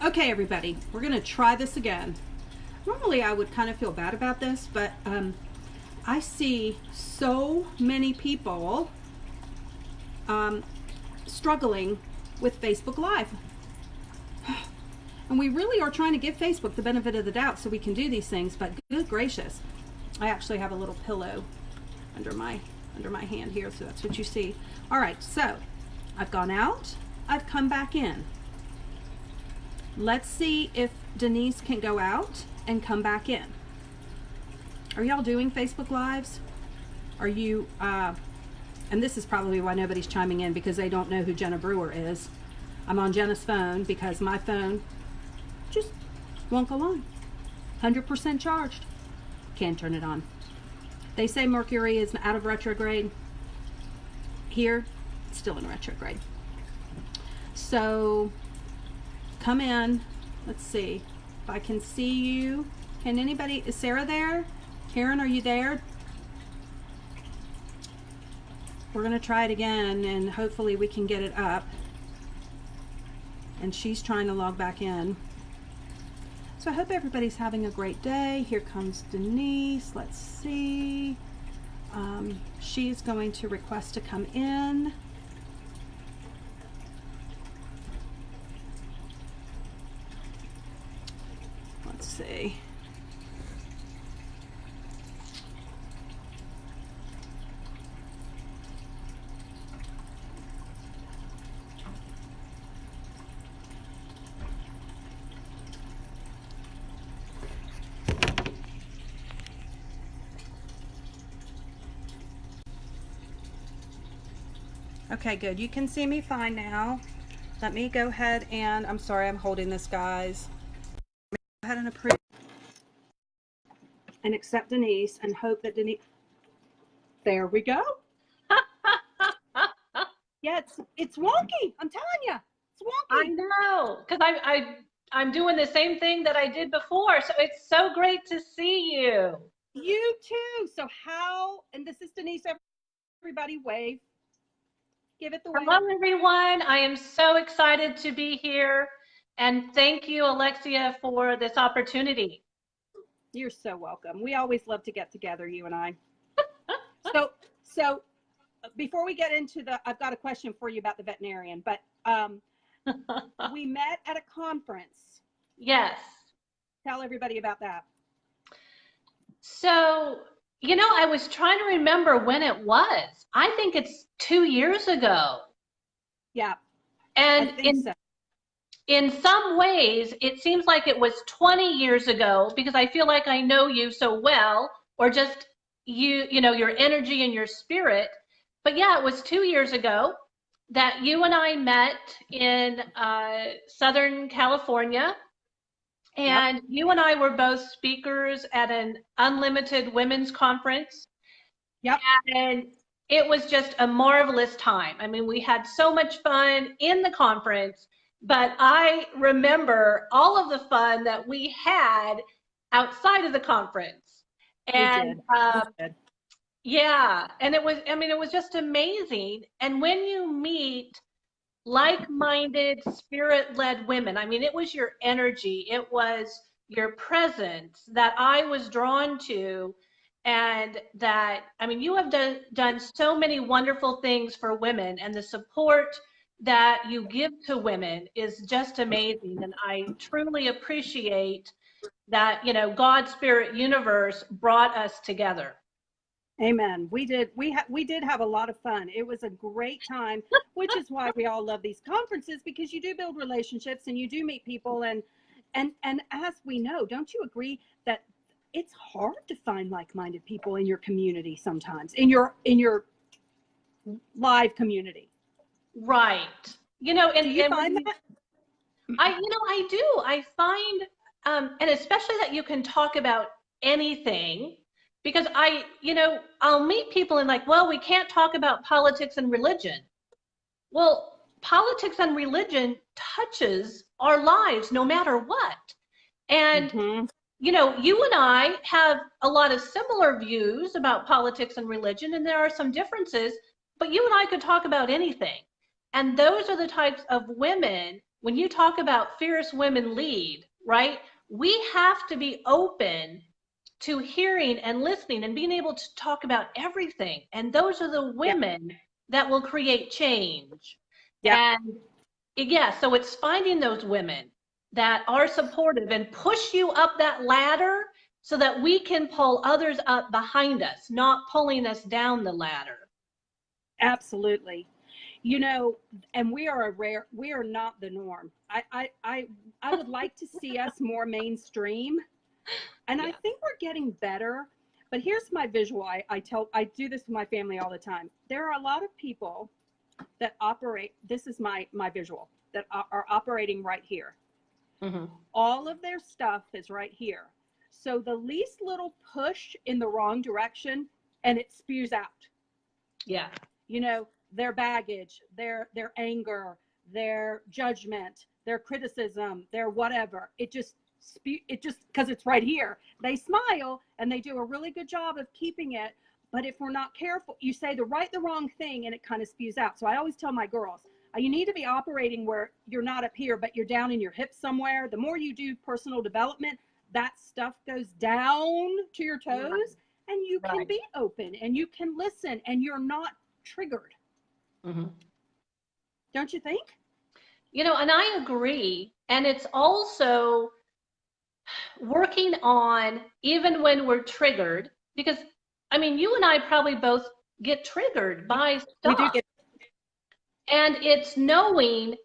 Okay, everybody, we're going to try this again. Normally, I would kind of feel bad about this, but I see so many people struggling with Facebook Live. And we really are trying to give Facebook the benefit of the doubt so we can do these things, but good gracious. I actually have a little pillow under my hand here, so that's what you see. All right, so I've gone out, I've come back in. Let's see if Denise can go out and come back in. Are y'all doing Facebook Lives? Are you, and this is probably why nobody's chiming in, because they don't know who Jenna Brewer is. I'm on Jenna's phone because my phone just won't go on. 100% charged. Can't turn it on. They say Mercury is out of retrograde. Here, it's still in retrograde. So, come in. Let's see if I can see you. Can anybody, is Sarah there? Karen, are you there? We're going to try it again and hopefully we can get it up. And she's trying to log back in. So I hope everybody's having a great day. Here comes Denise. Let's see. She's going to request to come in. Let's see. Okay, good. You can see me fine now. Let me go ahead and, I'm sorry, I'm holding this, guys. Go ahead and approve and accept Denise and hope that Denise, there we go. Yeah, it's wonky. I'm telling you, it's wonky. I know, because I'm doing the same thing that I did before. So it's so great to see you. You too. So how, and this is Denise, everybody wave. Give it the wave. Hello, everyone. I am so excited to be here. And thank you, Alexia, for this opportunity. You're so welcome. We always love to get together, you and I. So before we get into I've got a question for you about the veterinarian, but we met at a conference. Yes. Tell everybody about that. So, I was trying to remember when it was. I think it's 2 years ago. Yeah. And in some ways, it seems like it was 20 years ago because I feel like I know you so well, or just your energy and your spirit. But yeah, it was 2 years ago that you and I met in Southern California. And you and I were both speakers at an unlimited women's conference. Yep. And it was just a marvelous time. I mean, we had so much fun in the conference, but I remember all of the fun that we had outside of the conference. And yeah, and it was just amazing. And when you meet like-minded, spirit-led women, it was your energy, it was your presence that I was drawn to, and that, you have done so many wonderful things for women, and the support that you give to women is just amazing. And I truly appreciate that, God, Spirit, Universe brought us together. Amen. We did have a lot of fun. It was a great time, which is why we all love these conferences, because you do build relationships and you do meet people, and as we know, don't you agree that it's hard to find like-minded people in your community sometimes, in your live community? Right. Do you find that? I do. I find, and especially that you can talk about anything, because I'll meet people and well, we can't talk about politics and religion. Well, politics and religion touches our lives no matter what. And, you and I have a lot of similar views about politics and religion, and there are some differences, but you and I could talk about anything. And those are the types of women when you talk about fierce women lead, right? We have to be open to hearing and listening and being able to talk about everything. And those are the Yeah. women that will create change. Yeah. And yeah, so it's finding those women that are supportive and push you up that ladder so that we can pull others up behind us, not pulling us down the ladder. Absolutely. You know, and we are not the norm. I would like to see us more mainstream. And Yeah. I think we're getting better. But here's my visual. I do this with my family all the time. There are a lot of people that operate, this is my visual, that are operating right here. Mm-hmm. All of their stuff is right here. So the least little push in the wrong direction and it spews out. Yeah. You know, their baggage, their anger, their judgment, their criticism, their whatever. It just because it's right here. They smile and they do a really good job of keeping it. But if we're not careful, you say the wrong thing and it kind of spews out. So I always tell my girls, you need to be operating where you're not up here, but you're down in your hips somewhere. The more you do personal development, that stuff goes down to your toes and you can be open and you can listen and you're not triggered. Mm-hmm. Don't you think? You know, and I agree. And it's also working on, even when we're triggered, because I mean, you and I probably both get triggered by stuff. We do get. And it's knowing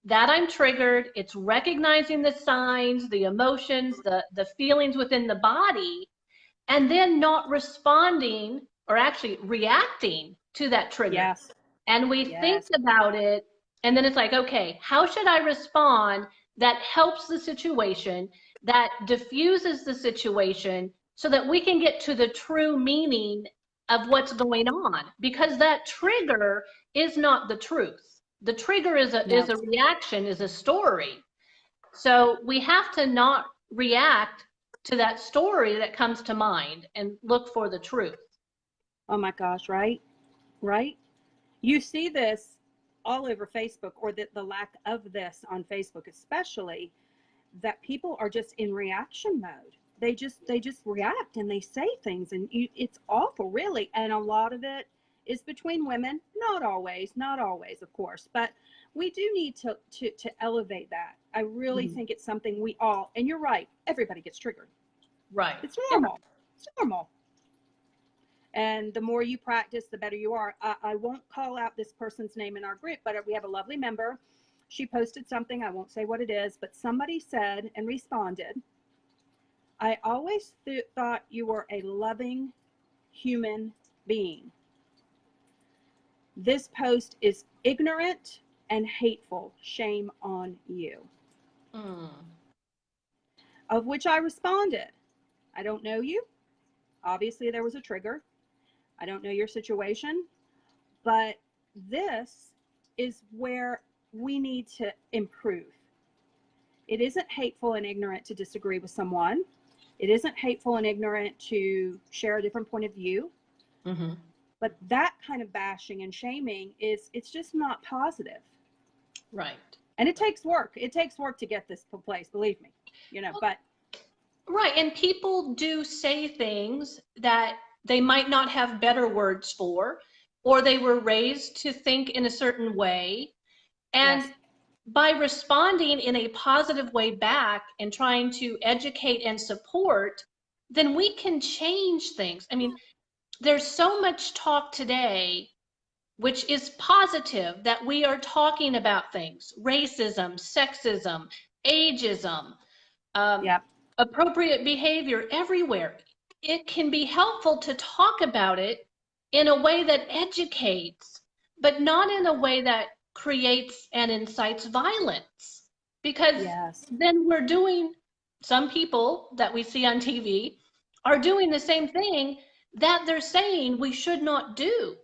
that I'm triggered, it's recognizing the signs, the emotions, the feelings within the body, and then not responding or actually reacting to that trigger. Yes. And we think about it, and then it's like, okay, how should I respond that helps the situation, that diffuses the situation, so that we can get to the true meaning of what's going on? Because that trigger is not the truth. The trigger is a reaction, is a story. So we have to not react to that story that comes to mind and look for the truth. Oh my gosh, right? Right? You see this all over Facebook, or the lack of this on Facebook especially, that people are just in reaction mode. They just react and they say things, and it's awful, really. And a lot of it is between women. Not always, of course, but we do need to elevate that. I really think it's something we all, and you're right, everybody gets triggered. Right. It's normal. It's normal. And the more you practice, the better you are. I won't call out this person's name in our group, but we have a lovely member. She posted something, I won't say what it is, but somebody said and responded, I always thought you were a loving human being. This post is ignorant and hateful. Shame on you. Of which I responded, I don't know you. Obviously, there was a trigger. I don't know your situation, but this is where we need to improve. It isn't hateful and ignorant to disagree with someone. It isn't hateful and ignorant to share a different point of view. But that kind of bashing and shaming it's just not positive. Right. And it takes work. It takes work to get this place, believe me. You know, but right. And people do say things that they might not have better words for, or they were raised to think in a certain way. And by responding in a positive way back and trying to educate and support, then we can change things. I mean, there's so much talk today, which is positive, that we are talking about things: racism, sexism, ageism, appropriate behavior everywhere. It can be helpful to talk about it in a way that educates, but not in a way that creates and incites violence. Because then we're doing, some people that we see on TV are doing the same thing that they're saying we should not do.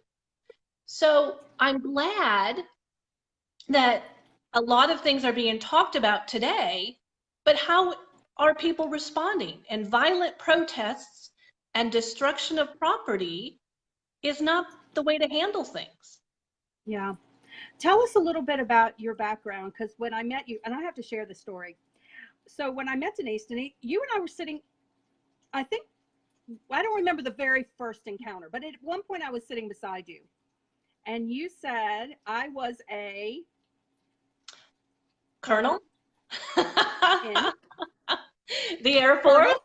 So I'm glad that a lot of things are being talked about today, but how are people responding? And violent protests and destruction of property is not the way to handle things. Yeah. Tell us a little bit about your background, because when I met you, and I have to share the story. So when I met Denise, you and I were sitting, I think, I don't remember the very first encounter, but at one point I was sitting beside you. And you said I was a Colonel? in The Air Force? Colonel.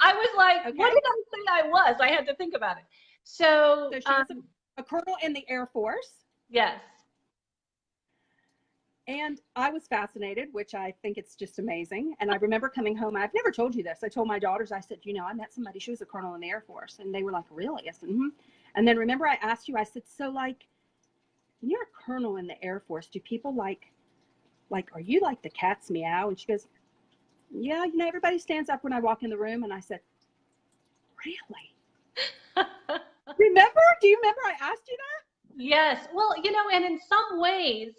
I was like, Okay. what did I say I was? I had to think about it. So, So she was a colonel in the Air Force. yes. And I was fascinated, which I think it's just amazing. And I remember coming home. I've never told you this. I told my daughters, I said, I met somebody. She was a colonel in the Air Force. And they were like, really? I said, mm-hmm. And then remember I asked you, I said, so like, when you're a colonel in the Air Force, do people like, are you like the cat's meow? And she goes, yeah, everybody stands up when I walk in the room. And I said, really? Remember? Do you remember I asked you that? Yes. Well, and in some ways,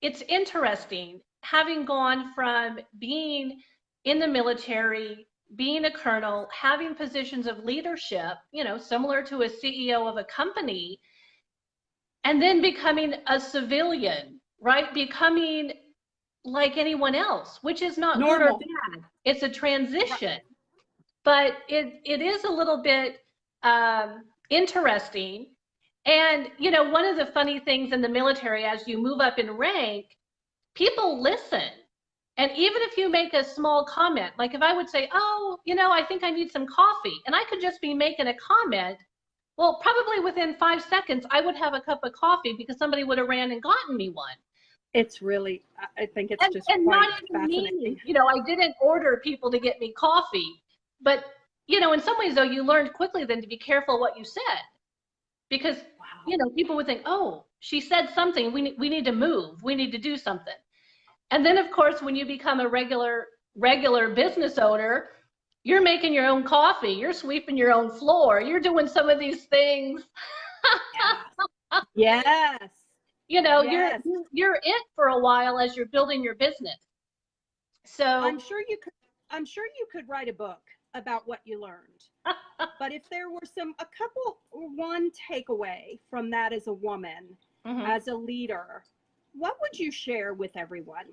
it's interesting having gone from being in the military, being a colonel, having positions of leadership, similar to a CEO of a company, and then becoming a civilian, right? Becoming like anyone else, which is not Normal. good or bad. It's a transition. Right. But it is a little bit interesting. And, one of the funny things in the military, as you move up in rank, people listen. And even if you make a small comment, like if I would say, oh, I think I need some coffee, and I could just be making a comment, well, probably within 5 seconds, I would have a cup of coffee because somebody would have ran and gotten me one. It's really, I think it's just and quite not even fascinating. Me, I didn't order people to get me coffee, but, in some ways, though, you learned quickly then to be careful what you said. Because, people would think, oh, she said something, we need to move, we need to do something. And then, of course, when you become a regular business owner, you're making your own coffee, you're sweeping your own floor, you're doing some of these things. Yes. Yes. You're it for a while as you're building your business. So I'm sure you could write a book about what you learned. But if there were one takeaway from that as a woman, mm-hmm. as a leader, what would you share with everyone?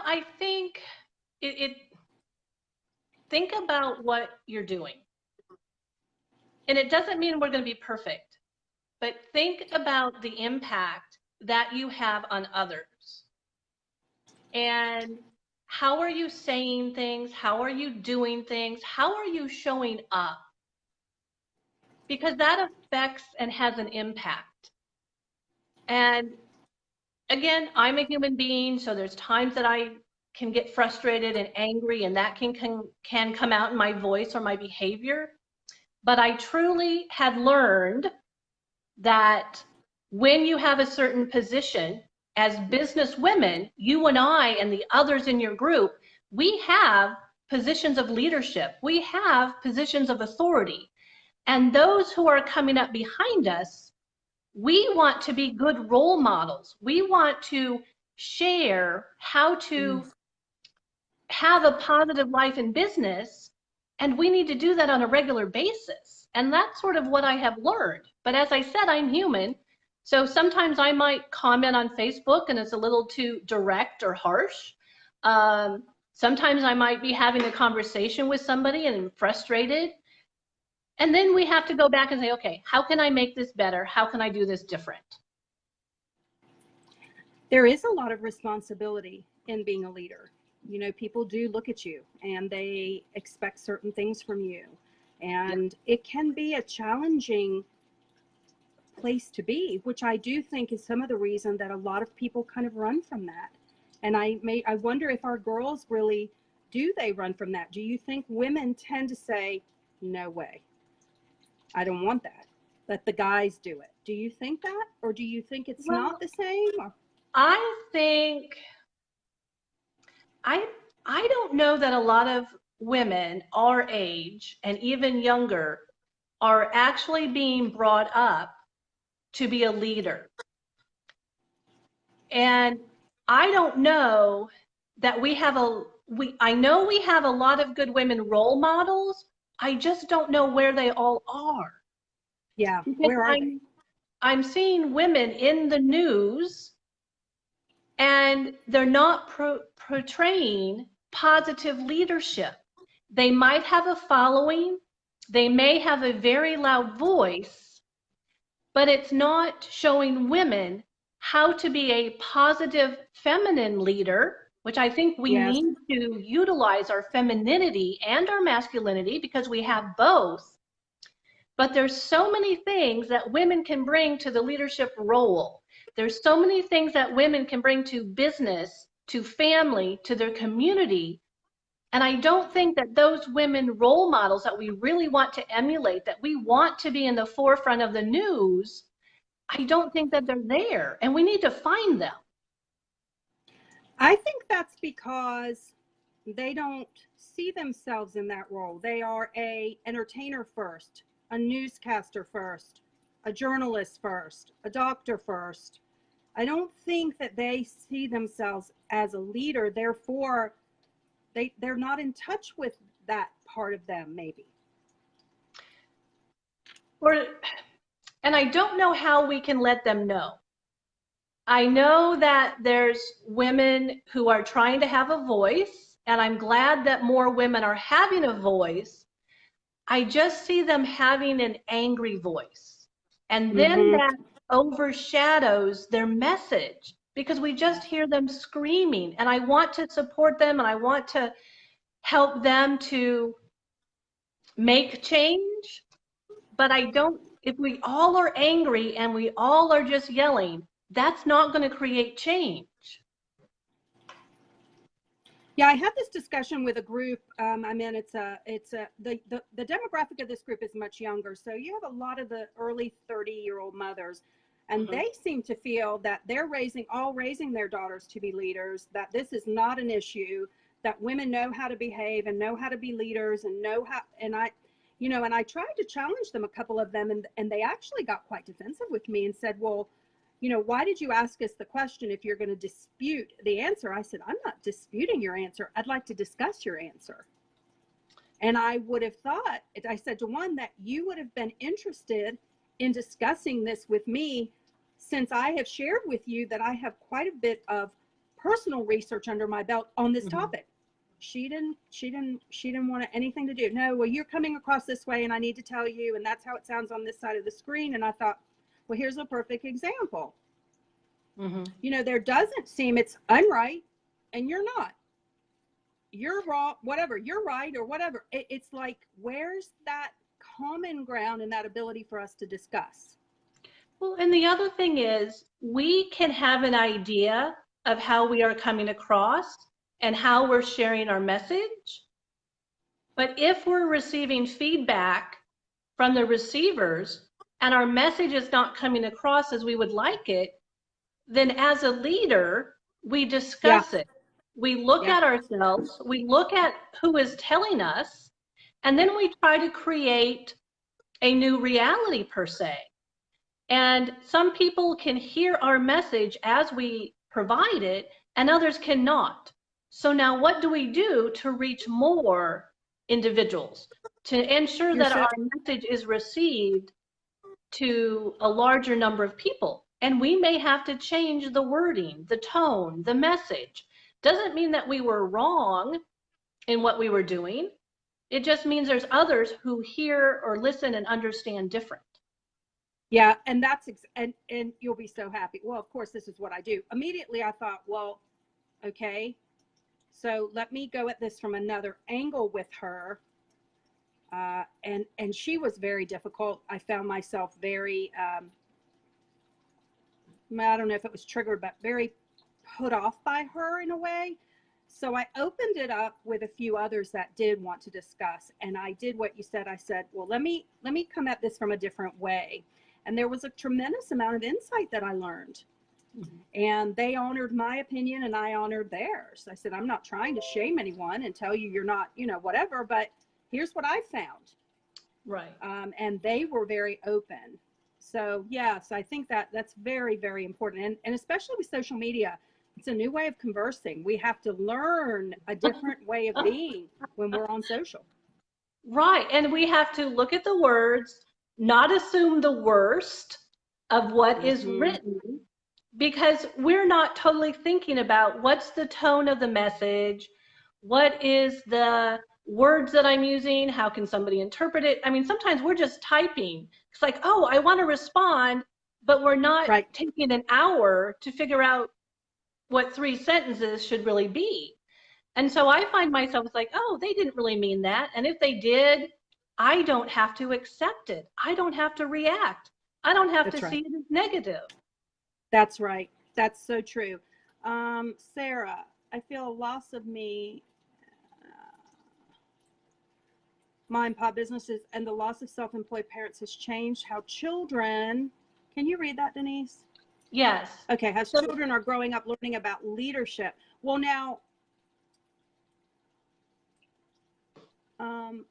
I think think about what you're doing. And it doesn't mean we're going to be perfect, but think about the impact that you have on others. And how are you saying things? How are you doing things? How are you showing up? Because that affects and has an impact. And again, I'm a human being, so there's times that I can get frustrated and angry, and that can come out in my voice or my behavior. But I truly had learned that when you have a certain position, as business women, you and I and the others in your group, we have positions of leadership. We have positions of authority. And those who are coming up behind us, we want to be good role models. We want to share how to have a positive life in business, and we need to do that on a regular basis. And that's sort of what I have learned. But as I said, I'm human. So sometimes I might comment on Facebook and it's a little too direct or harsh. Sometimes I might be having a conversation with somebody and I'm frustrated. And then we have to go back and say, okay, how can I make this better? How can I do this different? There is a lot of responsibility in being a leader. People do look at you and they expect certain things from you. And it can be a challenging place to be, which I do think is some of the reason that a lot of people kind of run from that. And I wonder if our girls really, do they run from that? Do you think women tend to say, no way, I don't want that, let the guys do it? Do you think that? Or do you think it's not the same? Or? I think, I don't know that a lot of women our age and even younger are actually being brought up to be a leader. And I don't know that I know we have a lot of good women role models. I just don't know where they all are. Yeah. Because Where are they? I'm seeing women in the news and they're not portraying positive leadership. They might have a following, they may have a very loud voice, but it's not showing women how to be a positive feminine leader, which I think we Yes. need to utilize our femininity and our masculinity because we have both. But there's so many things that women can bring to the leadership role. There's so many things that women can bring to business, to family, to their community. And I don't think that those women role models that we really want to emulate, that we want to be in the forefront of the news, I don't think that they're there. And we need to find them. I think that's because they don't see themselves in that role. They are a entertainer first, a newscaster first, a journalist first, a doctor first. I don't think that they see themselves as a leader. Therefore, they're not in touch with that part of them, maybe. And I don't know how we can let them know. I know that there's women who are trying to have a voice, and I'm glad that more women are having a voice. I just see them having an angry voice. And then Mm-hmm. that overshadows their message because we just hear them screaming. And I want to support them and I want to help them to make change. But I don't, if we all are angry and we all are just yelling, that's not going to create change. Yeah, I had this discussion with a group. I mean, the demographic of this group is much younger. So you have a lot of the early 30-year-old mothers, and they seem to feel that they're raising their daughters to be leaders, that this is not an issue, that women know how to behave and know how to be leaders and know how, and I tried to challenge them, a couple of them, and they actually got quite defensive with me and said, well, why did you ask us the question if you're going to dispute the answer? I said, I'm not disputing your answer. I'd like to discuss your answer. And I would have thought, I said to one, that you would have been interested in discussing this with me, since I have shared with you that I have quite a bit of personal research under my belt on this topic. She didn't want anything to do. No, well, you're coming across this way and I need to tell you, and that's how it sounds on this side of the screen. And I thought, well, here's a perfect example. There doesn't seem, I'm right and you're not. You're wrong, whatever, you're right or whatever. It's like, where's that common ground and that ability for us to discuss? Well, and the other thing is, we can have an idea of how we are coming across and how we're sharing our message. But if we're receiving feedback from the receivers and our message is not coming across as we would like it, then as a leader, we discuss it. We look at ourselves, we look at who is telling us, and then we try to create a new reality per se. And some people can hear our message as we provide it, and others cannot. So now what do we do to reach more individuals, to ensure that our message is received to a larger number of people? And we may have to change the wording, the tone, the message. Doesn't mean that we were wrong in what we were doing. It just means there's others who hear or listen and understand different. Yeah, and and you'll be so happy. Well, of course, this is what I do. Immediately I thought, well, okay, so let me go at this from another angle with her. And she was very difficult. I found myself very, I don't know if it was triggered, but very put off by her in a way. So I opened it up with a few others that did want to discuss. And I did what you said. I said, well, let me come at this from a different way. And there was a tremendous amount of insight that I learned. And they honored my opinion and I honored theirs. I said, I'm not trying to shame anyone and tell you you're not, whatever, but here's what I found. Right. And they were very open. So yes, I think that's very, very important. And especially with social media, it's a new way of conversing. We have to learn a different way of being when we're on social. Right. And we have to look at the words, not assume the worst of what is Mm-hmm. written, because we're not totally thinking about what's the tone of the message, what is the words that I'm using, how can somebody interpret it. I mean, sometimes we're just typing. It's like, oh, I want to respond, but we're not Right. taking an hour to figure out what 3 sentences should really be. And so I find myself like, oh, they didn't really mean that. And if they did, I don't have to accept it. I don't have to react. I don't have to That's see right. it as negative. That's right. That's so true. Sarah, I feel a loss of me, mom and pop businesses, and the loss of self-employed parents has changed how children, can you read that, Denise? Yes. Okay, as So, children are growing up learning about leadership. Well, now, um,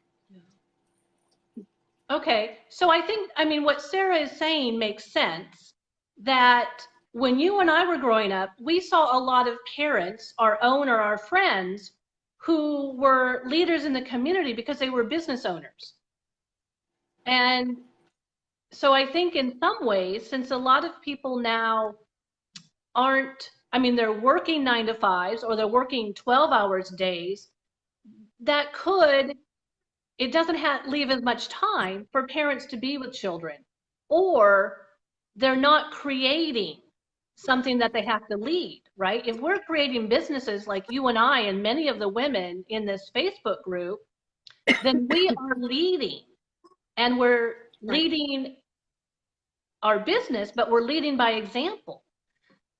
okay. So I think, I mean, what Sarah is saying makes sense, that when you and I were growing up, we saw a lot of parents, our own or our friends, who were leaders in the community because they were business owners. And so I think in some ways, since a lot of people now aren't, I mean, they're working 9 to 5s or they're working 12 hours days, that could, it doesn't leave as much time for parents to be with children, or they're not creating something that they have to lead, right? If we're creating businesses like you and I and many of the women in this Facebook group, then we are leading, and we're right. leading our business, but we're leading by example.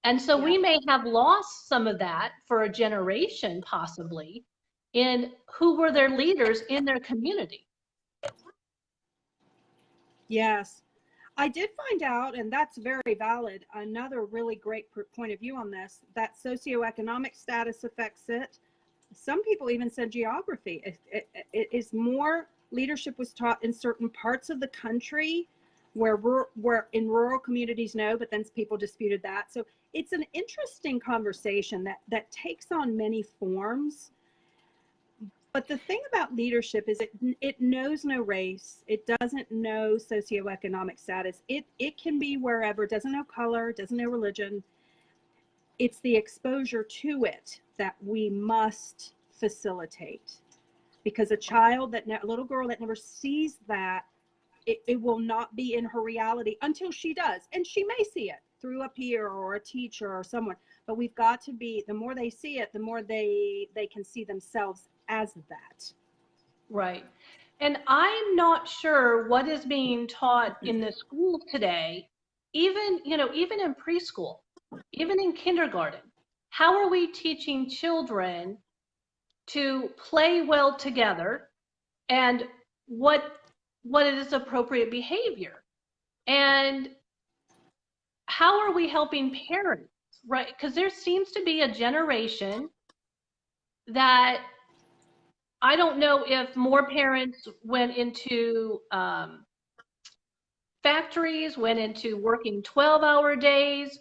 And so Yeah. we may have lost some of that for a generation, possibly, in who were their leaders in their community. Yes. I did find out, and that's very valid, another really great point of view on this, that socioeconomic status affects it. Some people even said geography. It is more leadership was taught in certain parts of the country where in rural communities, no, but then people disputed that. So it's an interesting conversation that takes on many forms. But the thing about leadership is it knows no race. It doesn't know socioeconomic status. It can be wherever. Doesn't know color. Doesn't know religion. It's the exposure to it that we must facilitate, because a little girl that never sees that, it will not be in her reality until she does, and she may see it through a peer or a teacher or someone. But we've got to be, the more they see it, the more they can see themselves as that. Right. And I'm not sure what is being taught in the school today, even, even in preschool, even in kindergarten. How are we teaching children to play well together, and what what is appropriate behavior? And how are we helping parents, right? Because there seems to be a generation that I don't know if more parents went into factories, went into working 12-hour days.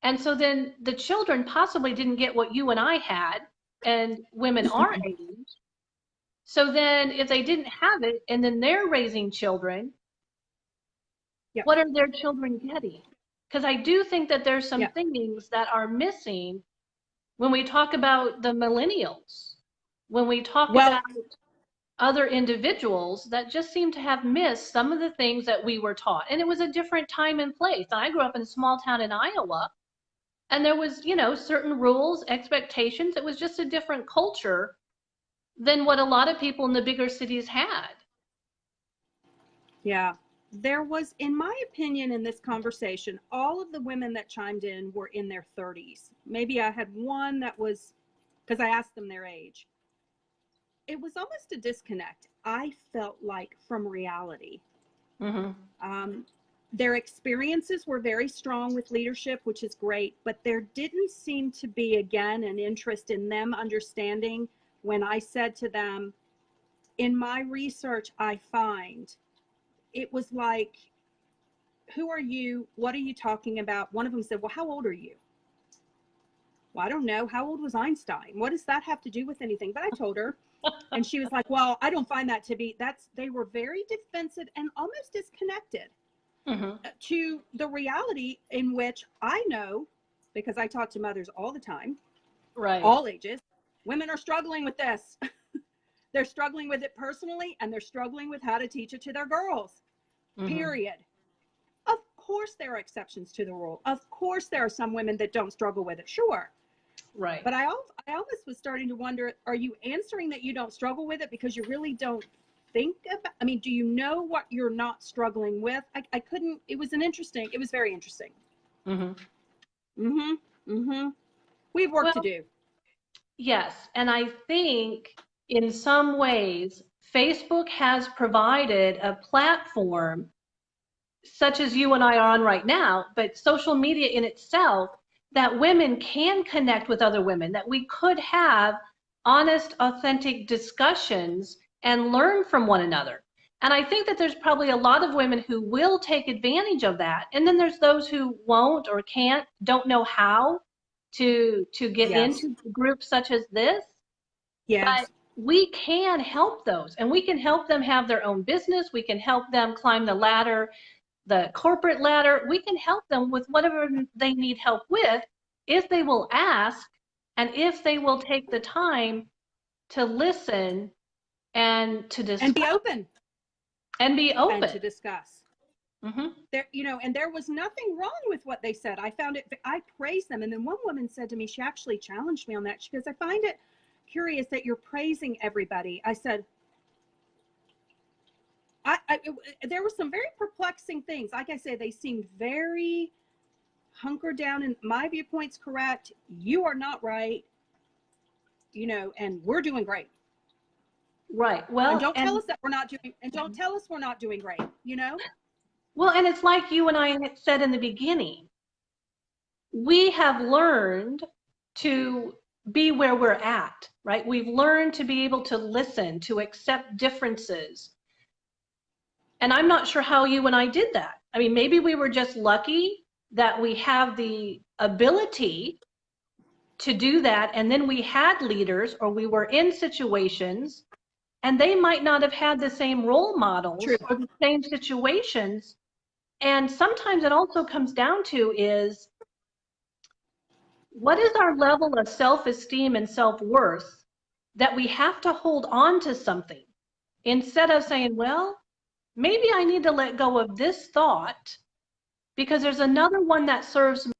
And so then the children possibly didn't get what you and I had, and women our age. So then if they didn't have it and then they're raising children, Yep. what are their children getting? Because I do think that there's some Yep. things that are missing when we talk about the millennials, when we talk Well, about other individuals that just seem to have missed some of the things that we were taught. And it was a different time and place. I grew up in a small town in Iowa, and there was, certain rules, expectations. It was just a different culture than what a lot of people in the bigger cities had. yeah, there was, in my opinion, in this conversation, all of the women that chimed in were in their 30s. Maybe I had one that was, because I asked them their age. It was almost a disconnect, I felt like, from reality. Mm-hmm. Their experiences were very strong with leadership, which is great, but there didn't seem to be, again, an interest in them understanding when I said to them, in my research, I find, it was like, who are you? What are you talking about? One of them said, well, how old are you? Well, I don't know. How old was Einstein? What does that have to do with anything? But I told her. And she was like, well, I don't find that to be, they were very defensive and almost disconnected to the reality in which I know, because I talk to mothers all the time, Right. all ages, women are struggling with this. They're struggling with it personally, and they're struggling with how to teach it to their girls, period. Of course, there are exceptions to the rule. Of course, there are some women that don't struggle with it, sure. Right. But I almost was starting to wonder, are you answering that you don't struggle with it because you really don't think about, I mean, do you know what you're not struggling with? I couldn't, it was very interesting. We have work to do. Yes, and I think in some ways, Facebook has provided a platform such as you and I are on right now, but social media in itself, that women can connect with other women, that we could have honest, authentic discussions and learn from one another. And I think that there's probably a lot of women who will take advantage of that. And then there's those who won't or can't, don't know how to get into groups such as this. Yes. But we can help those, and we can help them have their own business. We can help them climb the ladder, the corporate ladder. We can help them with whatever they need help with if they will ask and if they will take the time to listen and to discuss. And be open. And be open. And to discuss. There, and there was nothing wrong with what they said. I found it, I praised them. And then one woman said to me, she actually challenged me on that. She goes, I find it curious that you're praising everybody. I said, there were some very perplexing things. Like I said, they seemed very hunkered down, and my viewpoint's correct. You are not right, and we're doing great. Right. Well, and don't tell us that we're not doing, and don't tell us we're not doing great, Well, and it's like you and I said in the beginning, we have learned to be where we're at, right? We've learned to be able to listen, to accept differences. And I'm not sure how you and I did that. I mean, maybe we were just lucky that we have the ability to do that. And then we had leaders, or we were in situations, and they might not have had the same role models or the same situations. And sometimes it also comes down to is, what is our level of self-esteem and self-worth that we have to hold on to something instead of saying, well, maybe I need to let go of this thought because there's another one that serves me.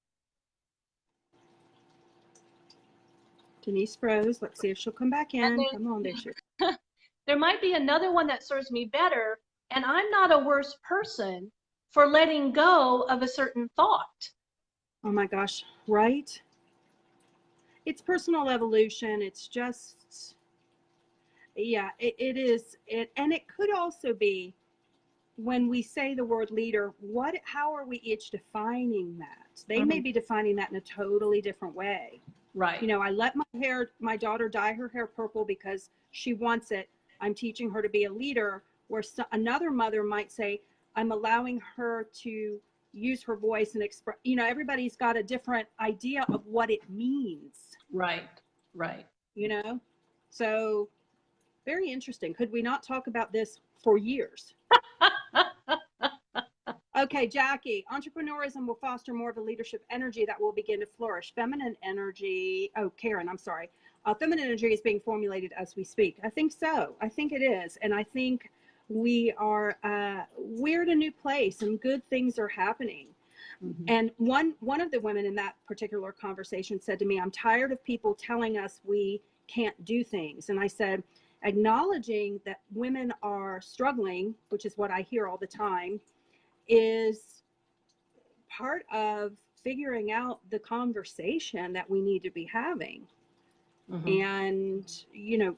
Denise froze. Let's see if she'll come back in. Come on, there she is. There might be another one that serves me better, and I'm not a worse person for letting go of a certain thought. Oh my gosh, right? It's personal evolution. It's just, yeah, it is. And it could also be, when we say the word leader, how are we each defining that? They may be defining that in a totally different way. Right. I let my daughter dye her hair purple because she wants it. I'm teaching her to be a leader, where another mother might say, I'm allowing her to use her voice and express, everybody's got a different idea of what it means. Right. Right. So very interesting. Could we not talk about this for years? Okay, Jackie, entrepreneurism will foster more of a leadership energy that will begin to flourish. Feminine energy, Karen, I'm sorry. Feminine energy is being formulated as we speak. I think so. I think it is. And I think we're at a new place and good things are happening. And one of the women in that particular conversation said to me, I'm tired of people telling us we can't do things. And I said, acknowledging that women are struggling, which is what I hear all the time, is part of figuring out the conversation that we need to be having. And,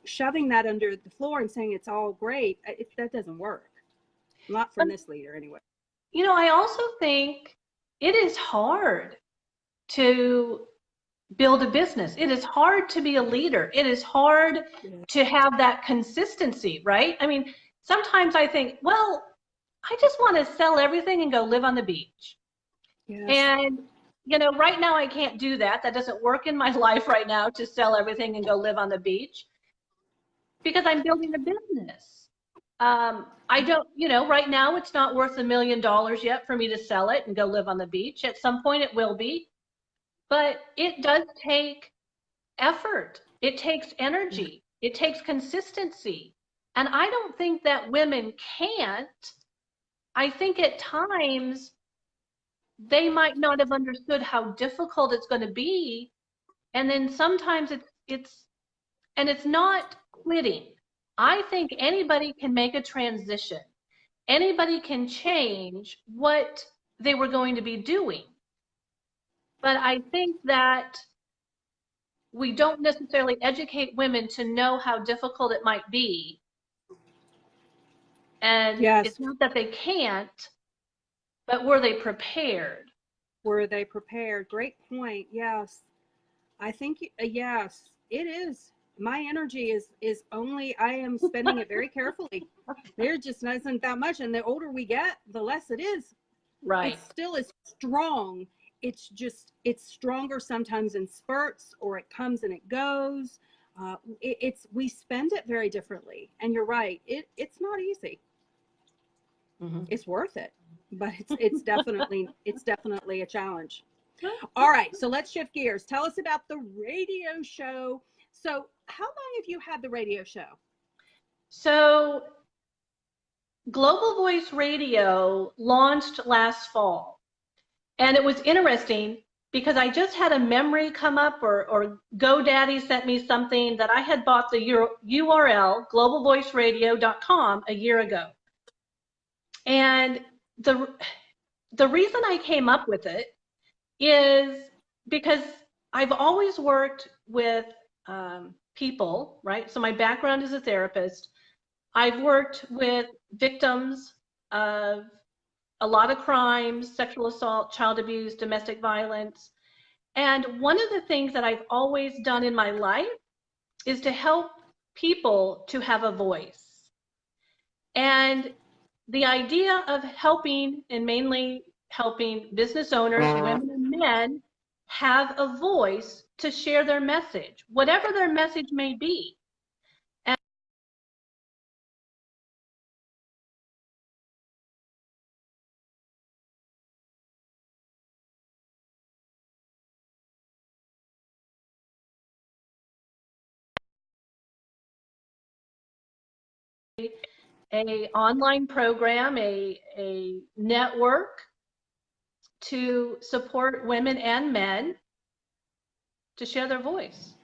shoving that under the floor and saying it's all great, that doesn't work. Not from this leader anyway. I also think it is hard to build a business. It is hard to be a leader. It is hard to have that consistency, right? I mean, sometimes I think, well, I just want to sell everything and go live on the beach. Yes. And, right now I can't do that. That doesn't work in my life right now, to sell everything and go live on the beach. because I'm building a business. I don't, right now it's not worth $1 million yet for me to sell it and go live on the beach. At some point it will be, but it does take effort. It takes energy. It takes consistency. And I don't think that women can't. I think at times they might not have understood how difficult it's going to be. And then sometimes it's not quitting. I think anybody can make a transition. Anybody can change what they were going to be doing. But I think that we don't necessarily educate women to know how difficult it might be. And Yes. It's not that they can't, but were they prepared? Were they prepared? Great point. Yes. I think, yes, it is. My energy is only, I am spending it very carefully. There just isn't that much. And the older we get, the less it is. Right. It still is strong. It's just, it's stronger sometimes in spurts, or it comes and it goes. We spend it very differently. And you're right. It's not easy. Mm-hmm. It's worth it, but it's definitely a challenge. All right, so let's shift gears. Tell us about the radio show. So how long have you had the radio show? So Global Voice Radio launched last fall. And it was interesting because I just had a memory come up, or GoDaddy sent me something that I had bought the URL, globalvoiceradio.com, a year ago. And the reason I came up with it is because I've always worked with people, right? So my background is a therapist. I've worked with victims of a lot of crimes, sexual assault, child abuse, domestic violence. And one of the things that I've always done in my life is to help people to have a voice. And the idea of helping, and mainly helping business owners, women and men, have a voice to share their message, whatever their message may be. A online program, a network to support women and men to share their voice.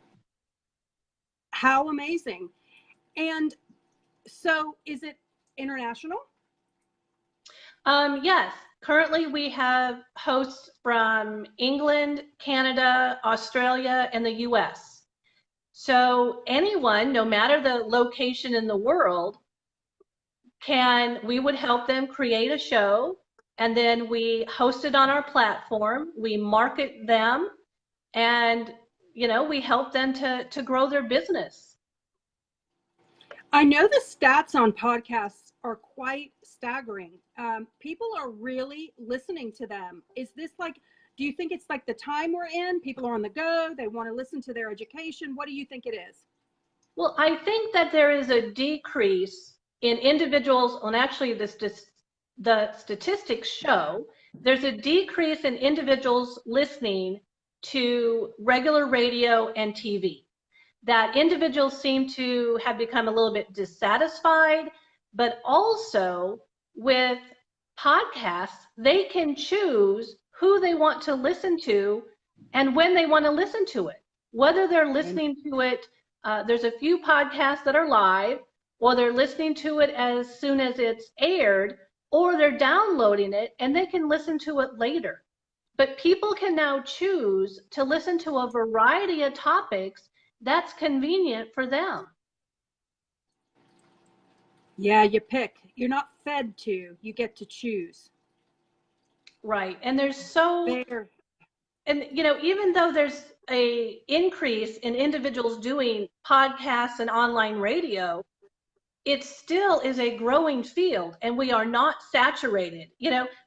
How amazing. And so is it international? Yes, currently we have hosts from England, Canada, Australia, and the US. So anyone, no matter the location in the world, we would help them create a show, and then we host it on our platform, we market them, and we help them to grow their business. I know the stats on podcasts are quite staggering. People are really listening to them. Is this like, do you think it's like the time we're in? People are on the go, they want to listen to their education. What do you think it is? Well, I think that there is a decrease in individuals, and actually the statistics show there's a decrease in individuals listening to regular radio and TV. That individuals seem to have become a little bit dissatisfied, but also with podcasts, they can choose who they want to listen to and when they want to listen to it. Whether they're listening to it, there's a few podcasts that are live, or they're listening to it as soon as it's aired, or they're downloading it and they can listen to it later. But people can now choose to listen to a variety of topics that's convenient for them. Yeah, you pick. You're not fed to, you get to choose. Right. And there's and even though there's a increase in individuals doing podcasts and online radio, it still is a growing field, and we are not saturated.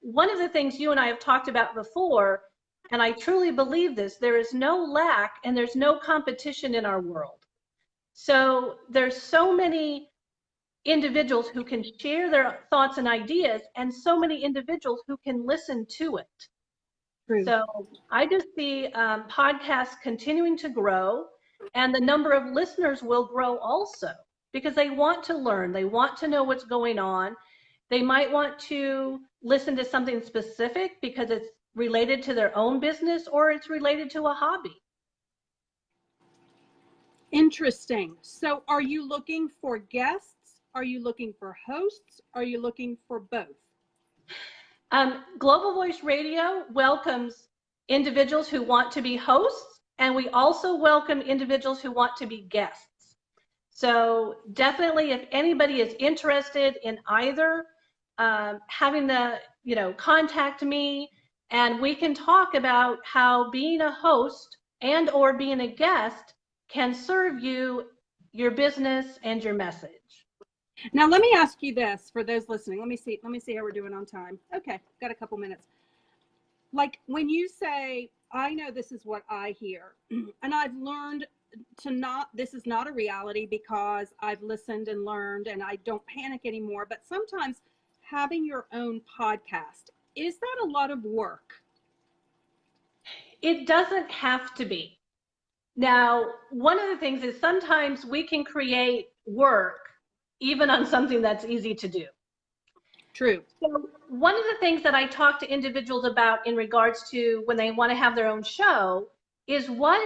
One of the things you and I have talked about before, and I truly believe this, there is no lack and there's no competition in our world. So there's so many individuals who can share their thoughts and ideas, and so many individuals who can listen to it. True. So I just see podcasts continuing to grow, and the number of listeners will grow also, because they want to learn, they want to know what's going on. They might want to listen to something specific because it's related to their own business or it's related to a hobby. Interesting. So are you looking for guests? Are you looking for hosts? Are you looking for both? Global Voice Radio welcomes individuals who want to be hosts, and we also welcome individuals who want to be guests. So definitely, if anybody is interested in either, having the, contact me, and we can talk about how being a host and or being a guest can serve you, your business, and your message. Now, let me ask you this for those listening. Let me see how we're doing on time. Okay, got a couple minutes. Like when you say, I know this is what I hear, and I've learned this is not a reality because I've listened and learned and I don't panic anymore. But sometimes having your own podcast, is that a lot of work? It doesn't have to be. Now, one of the things is sometimes we can create work even on something that's easy to do. True. So one of the things that I talk to individuals about in regards to when they want to have their own show is what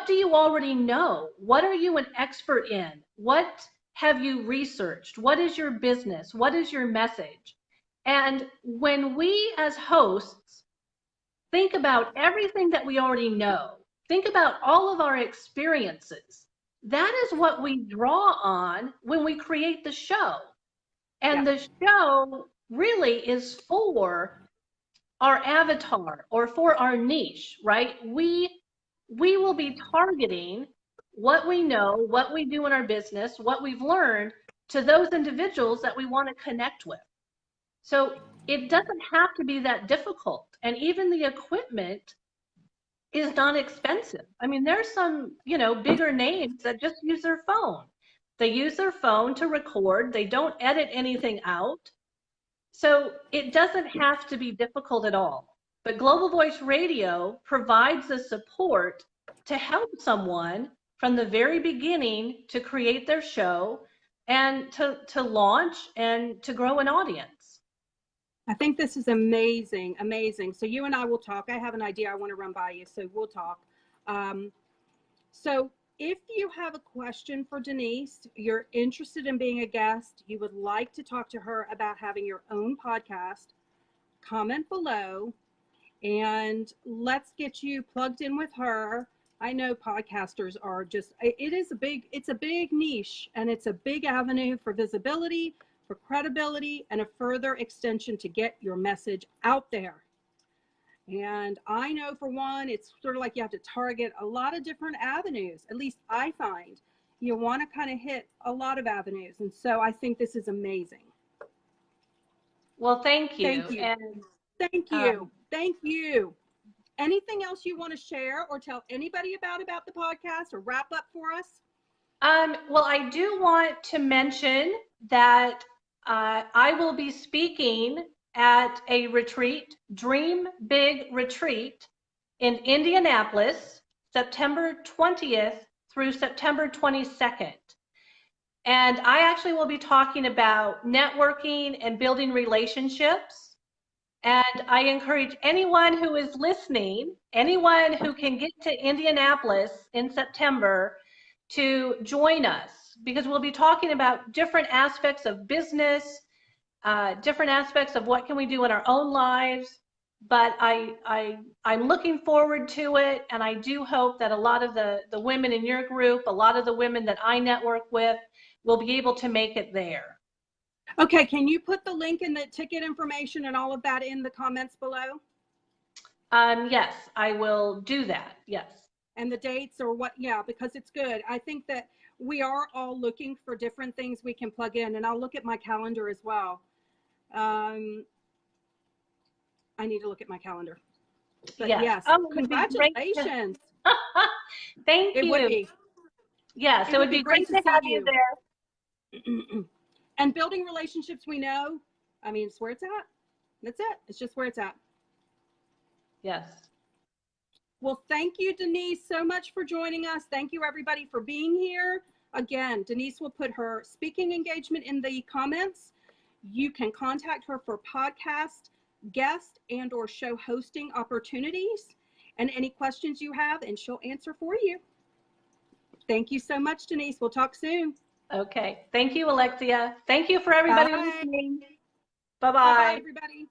do you already know? What are you an expert in? What have you researched? What is your business? What is your message? And when we as hosts think about everything that we already know, think about all of our experiences, that is what we draw on when we create the show. And the show really is for our avatar or for our niche, right? We will be targeting what we know, what we do in our business, what we've learned to those individuals that we want to connect with. So it doesn't have to be that difficult. And even the equipment is not expensive. I mean, there's some, bigger names that just use their phone. They use their phone to record. They don't edit anything out. So it doesn't have to be difficult at all. But Global Voice Radio provides the support to help someone from the very beginning to create their show and to launch and to grow an audience. I think this is amazing, amazing. So you and I will talk. I have an idea I want to run by you, so we'll talk. So if you have a question for Denise, you're interested in being a guest, you would like to talk to her about having your own podcast, comment below, and let's get you plugged in with her. I know podcasters are just, it's a big niche, and it's a big avenue for visibility, for credibility, and a further extension to get your message out there. And I know for one, it's sort of like you have to target a lot of different avenues. At least I find you want to kind of hit a lot of avenues. And so I think this is amazing. Well, thank you. Thank you. And, thank you. Thank you. Anything else you want to share or tell anybody about the podcast or wrap up for us? Well, I do want to mention that I will be speaking at a retreat, Dream Big Retreat, in Indianapolis, September 20th through September 22nd. And I actually will be talking about networking and building relationships. And I encourage anyone who is listening, anyone who can get to Indianapolis in September, to join us, because we'll be talking about different aspects of business, different aspects of what can we do in our own lives. But I'm looking forward to it, and I do hope that a lot of the women in your group, a lot of the women that I network with, will be able to make it there. Okay, can you put the link and the ticket information and all of that in the comments below? Yes, I will do that, yes. And the dates or what, yeah, because it's good. I think that we are all looking for different things we can plug in, and I'll look at my calendar as well. I need to look at my calendar. But yes, Oh, congratulations. Thank you. It would be. Yes, it would be great to see have you there. And building relationships, we know, I mean, it's where it's at. That's it. It's just where it's at. Yes. Well, thank you, Denise, so much for joining us. Thank you, everybody, for being here. Again, Denise will put her speaking engagement in the comments. You can contact her for podcast, guest, and or show hosting opportunities and any questions you have, and she'll answer for you. Thank you so much, Denise. We'll talk soon. Okay. Thank you, Alexia. Thank you for everybody Bye. listening. Bye-bye, Bye-bye. everybody.